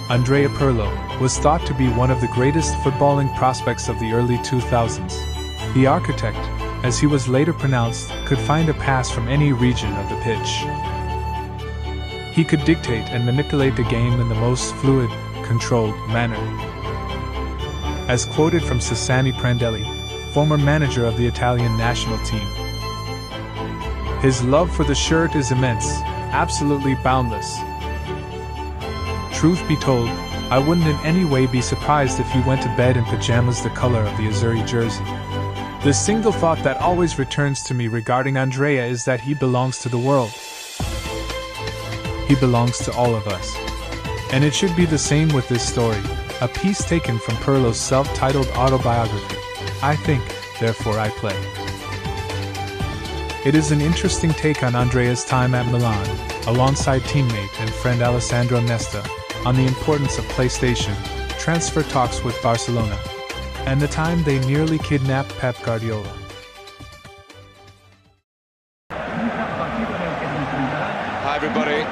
Andrea Pirlo, was thought to be one of the greatest footballing prospects of the early 2000s. The architect, as he was later pronounced, could find a pass from any region of the pitch. He could dictate and manipulate the game in the most fluid, controlled manner. As quoted from Sassani Prandelli, former manager of the Italian national team, his love for the shirt is immense, absolutely boundless. Truth be told, I wouldn't in any way be surprised if he went to bed in pajamas the color of the Azzurri jersey. The single thought that always returns to me regarding Andrea is that he belongs to the world. He belongs to all of us. And it should be the same with this story, a piece taken from Pirlo's self-titled autobiography, I Think, Therefore I Play. It is an interesting take on Andrea's time at Milan, alongside teammate and friend Alessandro Nesta, on the importance of PlayStation, transfer talks with Barcelona, and the time they nearly kidnapped Pep Guardiola. Hi everybody,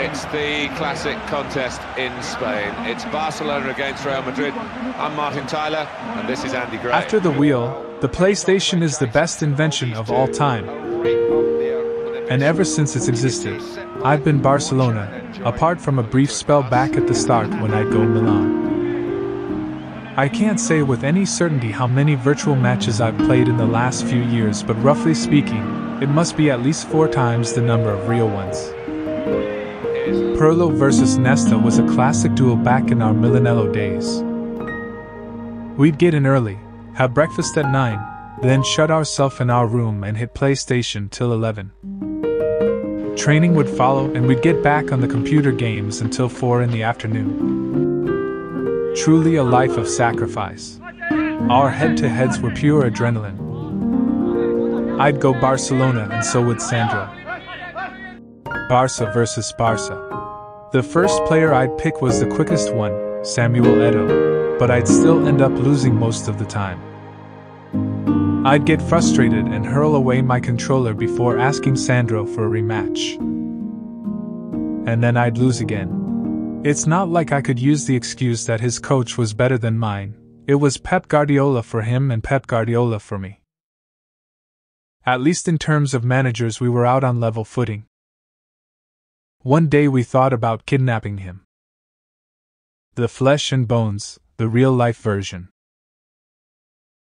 it's the classic contest in Spain. It's Barcelona against Real Madrid. I'm Martin Tyler, and this is Andy Gray. After the wheel, the PlayStation is the best invention of all time. And ever since it's existed, I've been Barcelona, apart from a brief spell back at the start when I'd go Milan. I can't say with any certainty how many virtual matches I've played in the last few years, but roughly speaking, it must be at least 4 times the number of real ones. Pirlo versus Nesta was a classic duel back in our Milanello days. We'd get in early, have breakfast at 9, then shut ourselves in our room and hit PlayStation till 11. Training would follow and we'd get back on the computer games until 4 in the afternoon. Truly a life of sacrifice. Our head-to-heads were pure adrenaline. I'd go Barcelona and so would Sandro. Barca versus Barca. The first player I'd pick was the quickest one, Samuel Eto'o, but I'd still end up losing most of the time. I'd get frustrated and hurl away my controller before asking Sandro for a rematch. And then I'd lose again. It's not like I could use the excuse that his coach was better than mine. It was Pep Guardiola for him and Pep Guardiola for me. At least in terms of managers, we were out on level footing. One day we thought about kidnapping him. The flesh and bones, the real-life version.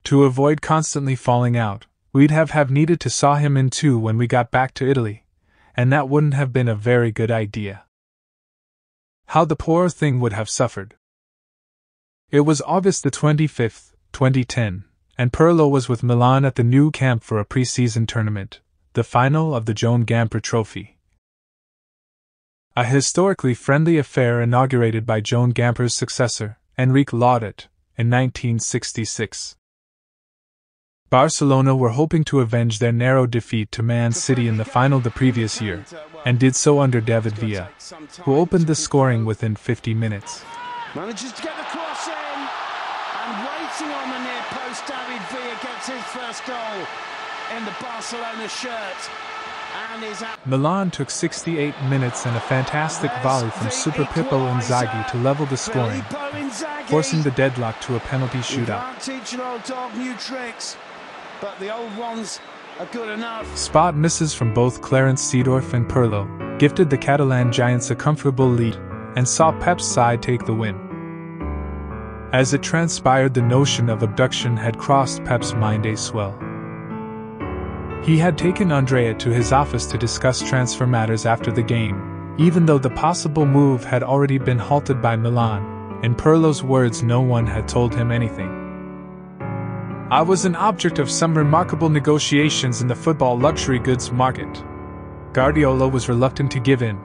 To avoid constantly falling out, we'd have needed to saw him in two when we got back to Italy, and that wouldn't have been a very good idea. How the poor thing would have suffered. It was August the 25th, 2010, and Pirlo was with Milan at the new camp for a pre-season tournament, the final of the Joan Gamper Trophy. A historically friendly affair inaugurated by Joan Gamper's successor, Enrique Laudet, in 1966. Barcelona were hoping to avenge their narrow defeat to Man City in the final the previous year, and did so under David Villa, who opened the scoring within 50 minutes. Manages to get the cross in, and waiting on the near post, David Villa gets his first goal in the Barcelona shirt. Milan took 68 minutes and a fantastic volley from Super Pippo Inzaghi to level the scoring, forcing the deadlock to a penalty shootout. But the old ones are good enough. Spot misses from both Clarence Seedorf and Pirlo gifted the Catalan giants a comfortable lead and saw Pep's side take the win. As it transpired, the notion of abduction had crossed Pep's mind as well. He had taken Andrea to his office to discuss transfer matters after the game, even though the possible move had already been halted by Milan. In Pirlo's words, no one had told him anything. I was an object of some remarkable negotiations in the football luxury goods market. Guardiola was reluctant to give in,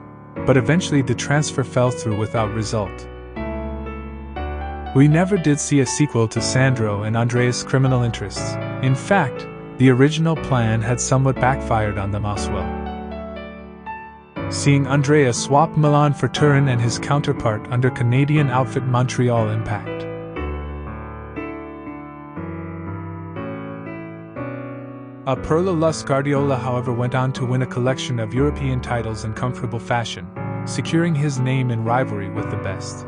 but eventually the transfer fell through without result. We never did see a sequel to Sandro and Andrea's criminal interests. In fact, the original plan had somewhat backfired on them as well. Seeing Andrea swap Milan for Turin and his counterpart under Canadian outfit Montreal Impact. A Pirlo-less Guardiola, however, went on to win a collection of European titles in comfortable fashion, securing his name in rivalry with the best.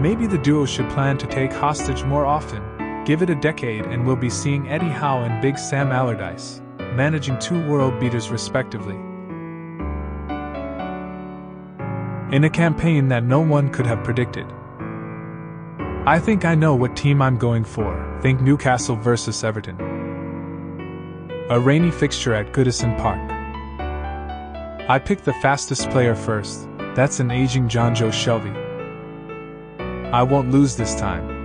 Maybe the duo should plan to take hostage more often. Give it a decade and we'll be seeing Eddie Howe and Big Sam Allardyce managing two world beaters respectively. In a campaign that no one could have predicted. I think I know what team I'm going for. Think Newcastle versus Everton. A rainy fixture at Goodison Park. I picked the fastest player first. That's an aging John Joe Shelvey. I won't lose this time.